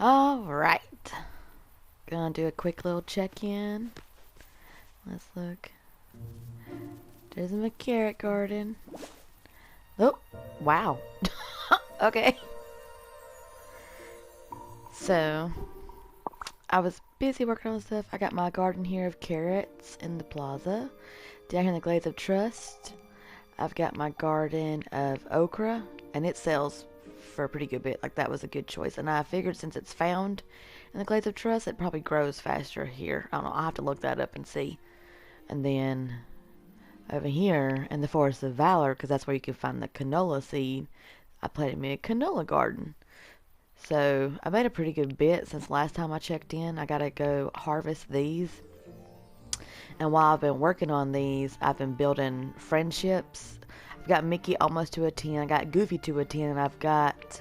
Alright. Gonna do a quick little check-in. Let's look. There's my carrot garden. Oh, wow. Okay. So, I was busy working on stuff. I got my garden here of carrots in the plaza. Down here in the Glades of Trust, I've got my garden of okra, and it sells for a pretty good bit. Like, that was a good choice. And I figured since it's found in the Glades of Trust, it probably grows faster here. I don't know. I'll have to look that up and see. And then over here in the Forest of Valor, because that's where you can find the canola seed, I planted me a canola garden. So I made a pretty good bit since last time I checked in. I gotta go harvest these. And while I've been working on these, I've been building friendships. I've got Mickey almost to a 10. I got Goofy to a 10. And I've got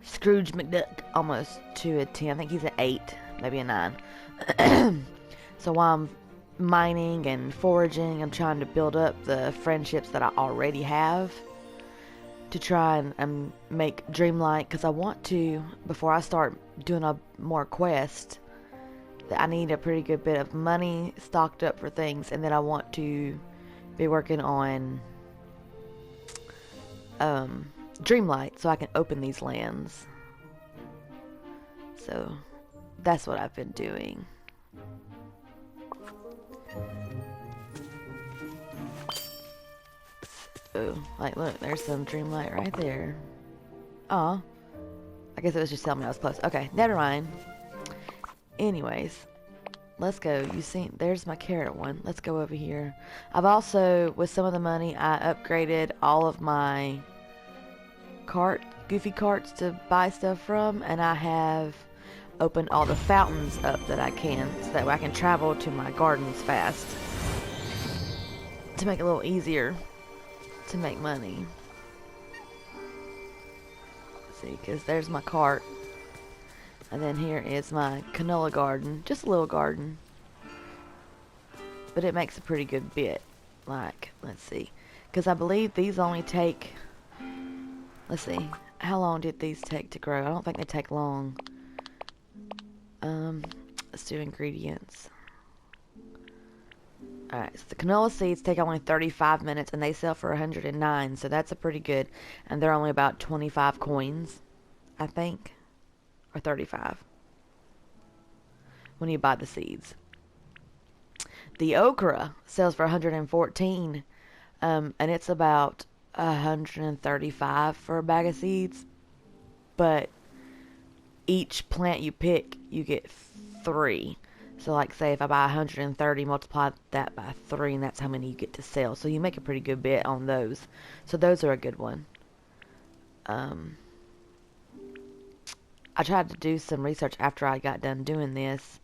Scrooge McDuck almost to a 10. I think he's an 8, maybe a 9. So while I'm mining and foraging, I'm trying to build up the friendships that I already have to try and make Dreamlight, because I want to, before I start doing a more quest, that I need a pretty good bit of money stocked up for things, and then I want to be working on Dreamlight so I can open these lands. So that's what I've been doing. So, like, look, there's some Dreamlight right there. Aw. I guess it was just telling me I was close. Okay, never mind. Anyways, let's go. You see, there's my carrot one. Let's go over here. I've also, with some of the money, I upgraded all of my Goofy carts to buy stuff from, and I have opened all the fountains up that I can, so that way I can travel to my gardens fast. To make it a little easier to make money. Let's see, because there's my cart. And then here is my canola garden. Just a little garden. But it makes a pretty good bit. Like, let's see. Because I believe these only take... Let's see. How long did these take to grow? I don't think they take long. Let's do ingredients. Alright, so the canola seeds take only 35 minutes and they sell for 109. So that's a pretty good. And they're only about 25 coins, I think. Or 35 when you buy the seeds. The okra sells for 114, and it's about 135 for a bag of seeds. But each plant you pick, you get 3. So, like, say if I buy 130, multiply that by 3, and that's how many you get to sell. So you make a pretty good bit on those. So those are a good one. I tried to do some research after I got done doing this,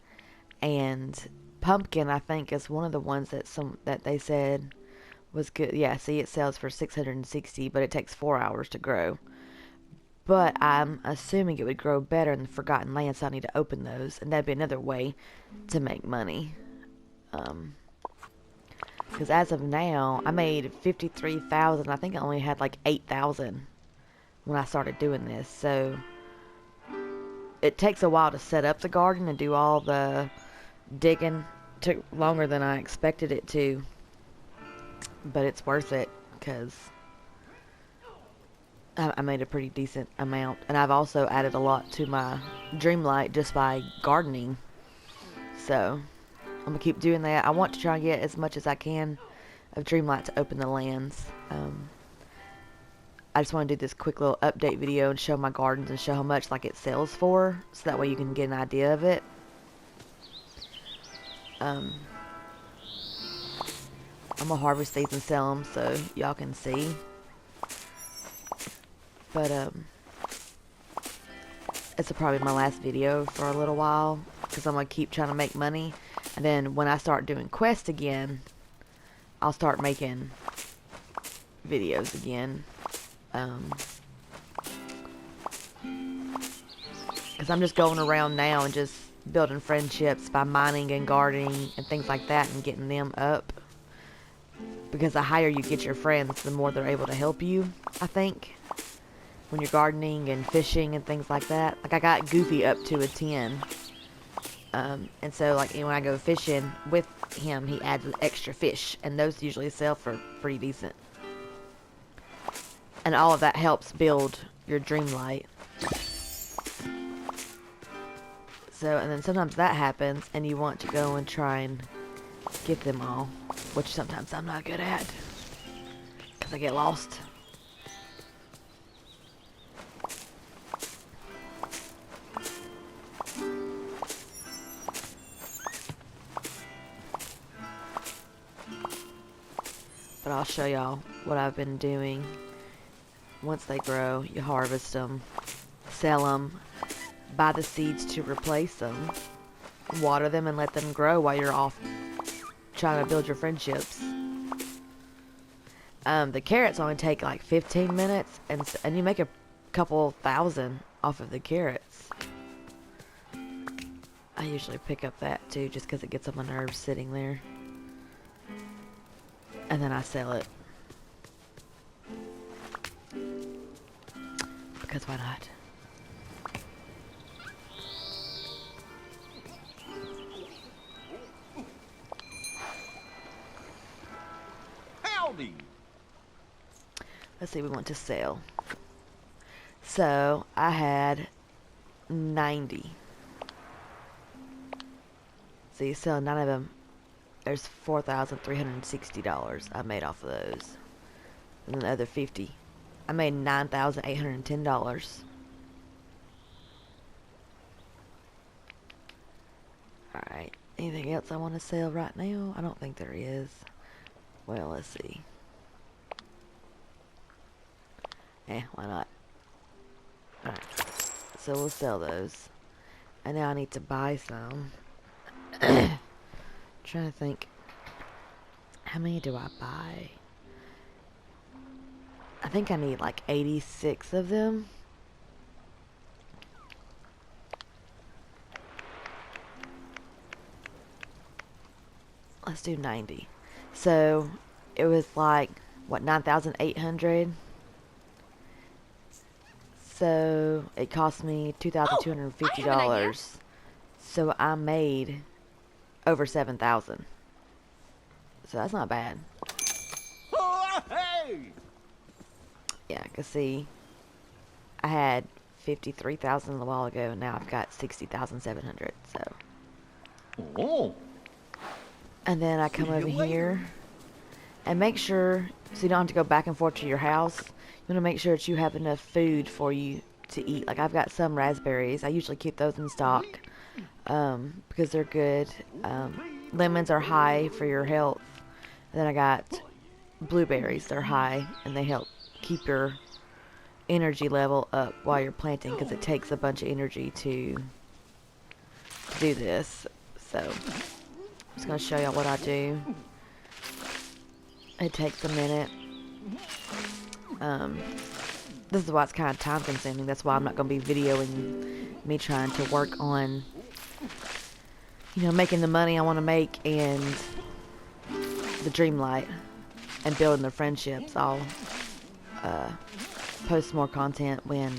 and pumpkin, I think, is one of the ones that they said was good. Yeah, see, it sells for 660, but it takes 4 hours to grow. But I'm assuming it would grow better in the Forgotten Lands, so I need to open those, and that'd be another way to make money. Because as of now, I made 53,000. I think I only had like 8,000 when I started doing this, so it takes a while to set up the garden and do all the digging. It took longer than I expected it to, but it's worth it because I made a pretty decent amount, and I've also added a lot to my Dreamlight just by gardening. So I'm gonna keep doing that. I want to try and get as much as I can of Dreamlight to open the lands. I just want to do this quick little update video and show my gardens and show how much like it sells for, so that way you can get an idea of it. I'm gonna harvest these and sell them so y'all can see. But it's probably my last video for a little while, because I'm gonna keep trying to make money, and then when I start doing quests again, I'll start making videos again. Because I'm just going around now and just building friendships by mining and gardening and things like that and getting them up. Because the higher you get your friends, the more they're able to help you, I think. when you're gardening and fishing and things like that. Like I got Goofy up to a 10. And so like when I go fishing with him, he adds extra fish, and those usually sell for pretty decent. And all of that helps build your Dreamlight. So, and then sometimes that happens, and you want to go and try and get them all, which sometimes I'm not good at, because I get lost. But I'll show y'all what I've been doing. Once they grow, you harvest them, sell them, buy the seeds to replace them, water them and let them grow while you're off trying to build your friendships. The carrots only take like 15 minutes, and you make a couple thousand off of the carrots. I usually pick up that too, just because it gets on my nerves sitting there. And then I sell it. Because why not? Howdy! Let's see, we want to sell. So, I had 90. So you sell 9 of them. There's $4,360 I made off of those. And then the other 50. I made $9,810. Alright. Anything else I want to sell right now? I don't think there is. Well, let's see. Why not? Alright. So we'll sell those. And now I need to buy some. Trying to think. How many do I buy? I think I need like 86 of them. Let's do 90. So it was like, what, 9,800? So it cost me $2,250. So I made over 7,000. So that's not bad. Yeah, I can see I had 53,000 a while ago, and now I've got 60,700. So. Oh. And then I come over here and make sure, so you don't have to go back and forth to your house. You want to make sure that you have enough food for you to eat. Like I've got some raspberries. I usually keep those in stock because they're good. Lemons are high for your health. And then I got blueberries. They're high, and they help keep your energy level up while you're planting, because it takes a bunch of energy to do this. So I'm just going to show y'all what I do. It takes a minute. This is why it's kind of time consuming. That's why I'm not going to be videoing me trying to work on, you know, making the money I want to make and the Dreamlight and building the friendships. I'll post more content when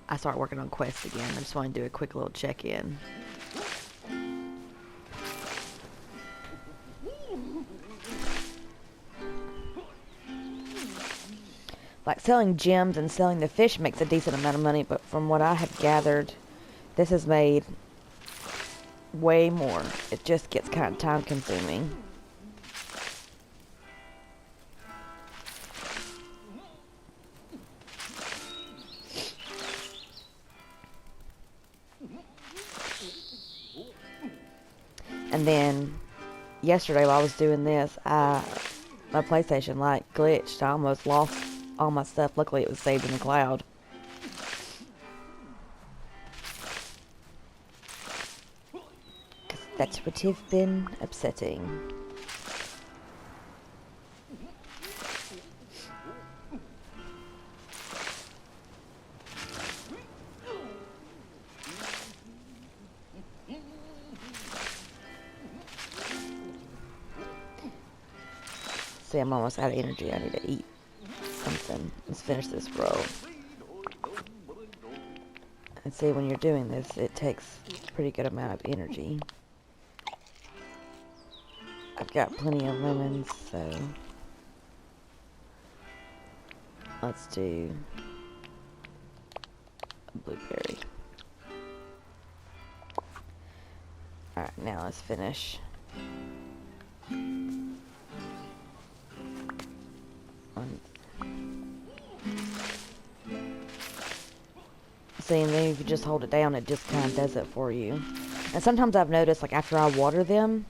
I start working on quests again. I just want to do a quick little check-in. Like selling gems and selling the fish makes a decent amount of money, but from what I have gathered, this has made way more. It just gets kind of time consuming. And then yesterday while I was doing this, my PlayStation like glitched. I almost lost all my stuff. Luckily it was saved in the cloud. That would have been upsetting. See, I'm almost out of energy. I need to eat something. Let's finish this row. And see, when you're doing this, it takes a pretty good amount of energy. I've got plenty of lemons, so let's do a blueberry. Alright, now let's finish. See, and then if you just hold it down, it just kind of does it for you. And sometimes I've noticed, like, after I water them,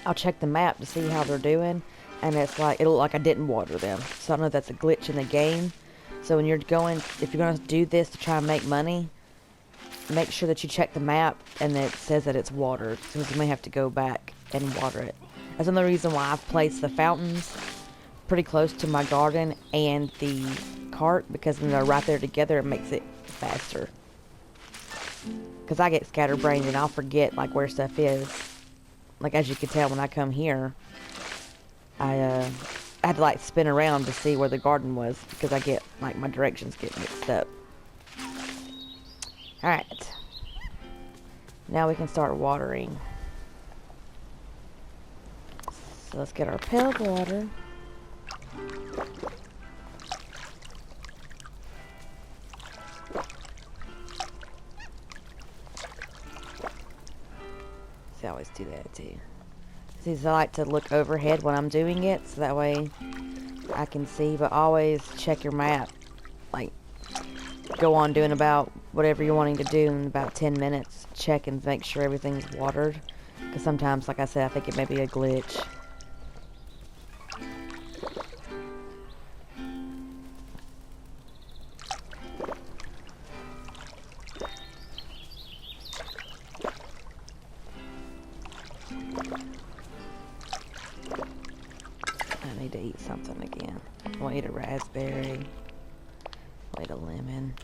I'll check the map to see how they're doing, and it's like, it'll look like I didn't water them. So I don't know if that's a glitch in the game. So when you're going, if you're going to do this to try and make money, make sure that you check the map and that it says that it's watered, because you may have to go back and water it. That's another reason why I've placed the fountains pretty close to my garden and the cart, because when they're right there together, it makes it faster. Because I get scatterbrained and I'll forget like where stuff is. Like, as you can tell, when I come here, I had to like spin around to see where the garden was, because I get like my directions get mixed up. Alright, now we can start watering. So let's get our pail of water. See, I always do that too. See, so I like to look overhead when I'm doing it, so that way I can see, but always check your map. Like, go on doing about whatever you're wanting to do in about 10 minutes. Check and make sure everything's watered. Because sometimes, like I said, I think it may be a glitch. I need to eat something again. I want to eat a raspberry. I'll eat a lemon.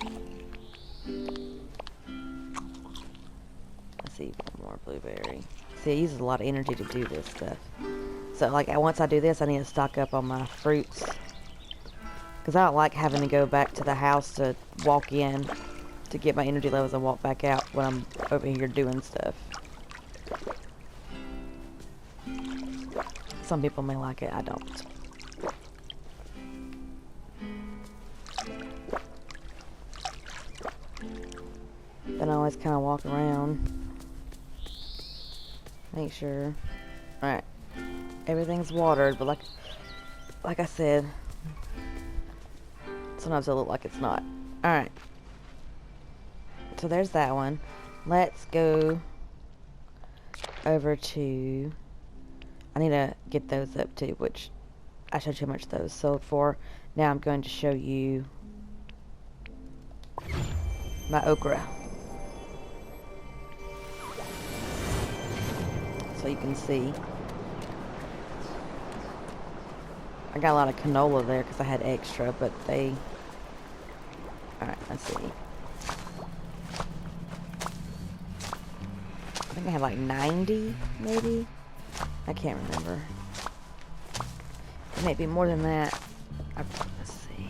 Let's eat one more blueberry. See, it uses a lot of energy to do this stuff. So, like, once I do this, I need to stock up on my fruits. Because I don't like having to go back to the house to walk in to get my energy levels and walk back out when I'm over here doing stuff. Some people may like it, I don't. Then I always kind of walk around. Make sure. Alright. Everything's watered, but like I said, sometimes it'll look like it's not. Alright. So there's that one. Let's go over to... I need to get those up too, which I showed you how much those sold for. Now I'm going to show you my okra. So you can see. I got a lot of canola there because I had extra, but they... Alright, let's see. I think I had like 90, maybe? I can't remember. It may be more than that. Let's see.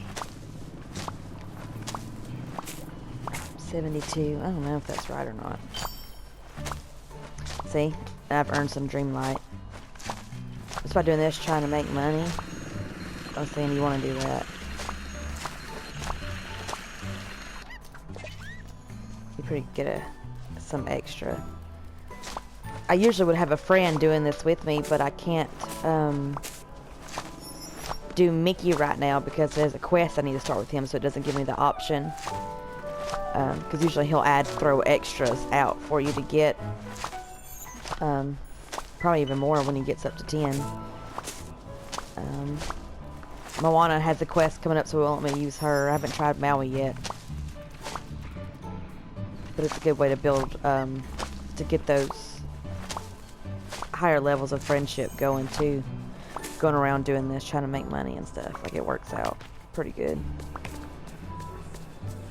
72. I don't know if that's right or not. See? I've earned some Dreamlight. Just by doing this, trying to make money. I was saying you want to do that. You pretty get some extra. I usually would have a friend doing this with me, but I can't do Mickey right now because there's a quest I need to start with him, so it doesn't give me the option. Because usually he'll throw extras out for you to get. Probably even more when he gets up to 10. Moana has a quest coming up, so it won't let me use her. I haven't tried Maui yet. But it's a good way to build, to get those higher levels of friendship going too. Going around doing this, trying to make money and stuff. Like, it works out pretty good.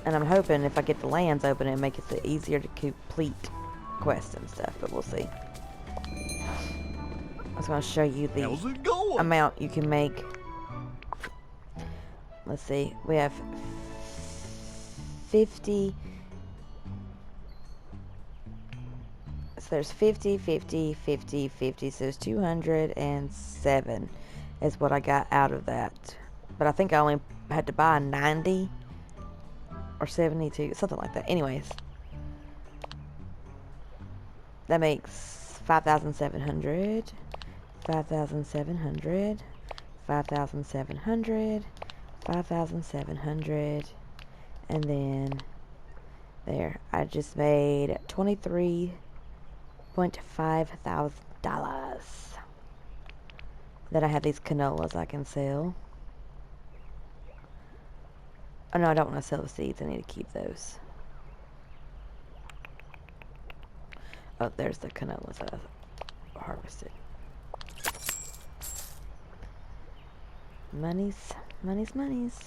And I'm hoping if I get the lands open, it makes it easier to complete quests and stuff, but we'll see. I was going to show you the amount you can make let's see, we have 50. So there's 50, 50, 50, 50. So there's 207 is what I got out of that. But I think I only had to buy 90 or 72, something like that. Anyways, that makes 5,700, 5,700, 5,700, 5,700, and then there. I just made $23,500. Then I have these canolas I can sell. Oh no, I don't want to sell the seeds. I need to keep those. Oh, there's the canolas that I harvested. Monies, monies, monies.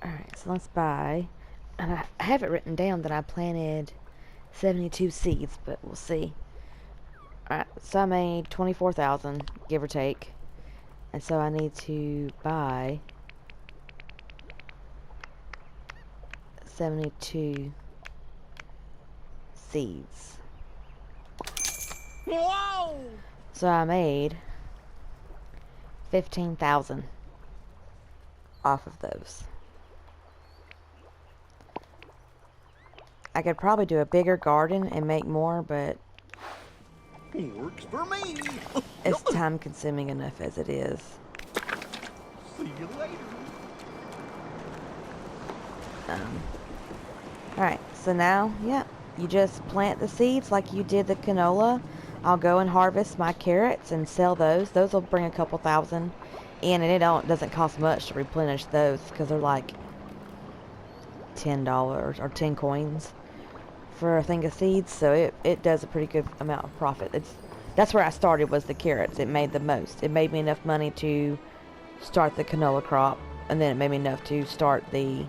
Alright, so let's buy. And I have it written down that I planted 72 seeds, but we'll see. Alright, so I made 24,000, give or take. And so I need to buy 72 seeds. Wow! So I made 15,000 off of those. I could probably do a bigger garden and make more, but Works for me. it's time consuming enough as it is. See you later. Alright, so now, yeah, you just plant the seeds like you did the canola. I'll go and harvest my carrots and sell those. Those will bring a couple thousand in, and it doesn't cost much to replenish those because they're like $10 or 10 coins for a thing of seeds, so it does a pretty good amount of profit. That's where I started, was the carrots. It made the most. It made me enough money to start the canola crop, and then it made me enough to start the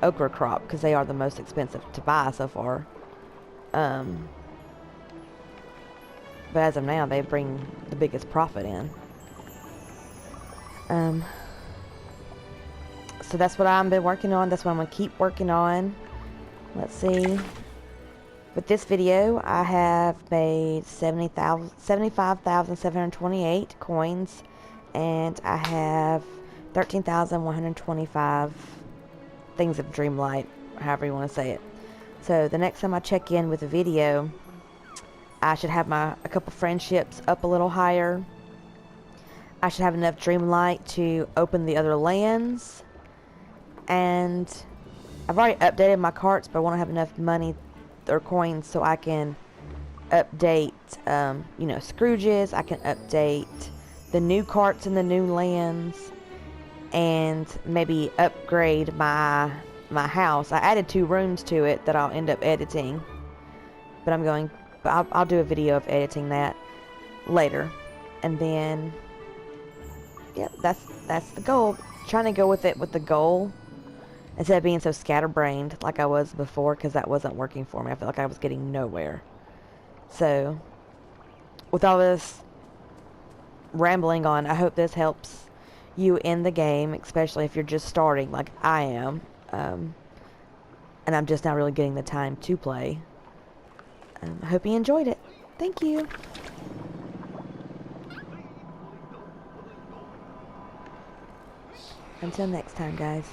okra crop because they are the most expensive to buy so far. But as of now, they bring the biggest profit in. So that's what I've been working on. That's what I'm going to keep working on. Let's see. With this video, I have made 75,728 coins, and I have 13,125 things of Dreamlight, however you want to say it. So the next time I check in with a video, I should have a couple friendships up a little higher. I should have enough Dreamlight to open the other lands, and I've already updated my carts, but I want to have enough money or coins so I can update, you know, Scrooges. I can update the new carts in the new lands, and maybe upgrade my house. I added 2 rooms to it that I'll end up editing, but I'll do a video of editing that later. And then, yeah, that's the goal. Trying to go with it with the goal instead of being so scatterbrained like I was before, because that wasn't working for me. I felt like I was getting nowhere. So, with all this rambling on, I hope this helps you in the game, especially if you're just starting like I am. And I'm just not really getting the time to play. I hope you enjoyed it. Thank you. Until next time, guys.